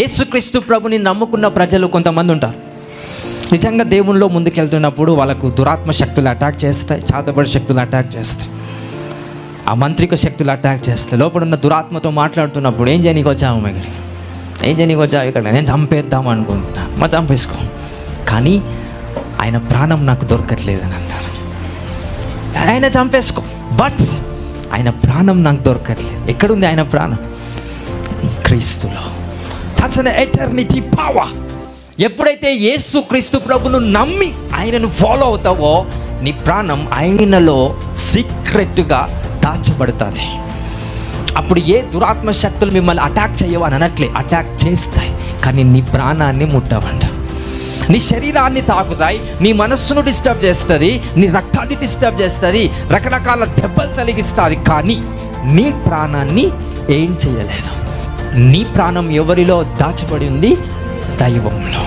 యేసుక్రీస్తు ప్రభుని నమ్ముకున్న ప్రజలు కొంతమంది ఉంటారు, నిజంగా దేవునిలో ముందుకెళ్తున్నప్పుడు వాళ్ళకు దురాత్మ శక్తులు అటాక్ చేస్తాయి, చాతబడి శక్తులు అటాక్ చేస్తాయి, ఆ మంత్రిక శక్తులు అటాక్ చేస్తాయి. లోపల ఉన్న దురాత్మతో మాట్లాడుతున్నప్పుడు ఏం చేయనీకి వచ్చావు ఇక్కడికి, ఏం చేయనీకి వచ్చావు ఇక్కడ, నేను చంపేద్దాం అనుకుంటున్నా, మా చంపేసుకో, కానీ ఆయన ప్రాణం నాకు దొరకట్లేదని అంటాను. ఆయన చంపేసుకో, బట్ ఆయన ప్రాణం నాకు దొరకట్లేదు. ఎక్కడుంది ఆయన ప్రాణం? క్రీస్తులో. That's an eternity power. ఎప్పుడైతే యేసు క్రీస్తు ప్రభును నమ్మి ఆయనను ఫాలో అవుతావో నీ ప్రాణం ఆయనలో సీక్రెట్గా దాచబడుతుంది. అప్పుడు ఏ దురాత్మ శక్తులు మిమ్మల్ని అటాక్ చేయవు అని అనట్లే, అటాక్ చేస్తాయి, కానీ నీ ప్రాణాన్ని ముట్టవంట. నీ శరీరాన్ని తాకుతాయి, నీ మనస్సును డిస్టర్బ్ చేస్తుంది, నీ రక్తాన్ని డిస్టర్బ్ చేస్తుంది, రకరకాల దెబ్బలు తొలగిస్తుంది, కానీ నీ ప్రాణాన్ని ఏం చేయలేదు. నీ ప్రాణం ఎవరిలో దాచబడి ఉంది? దైవంలో.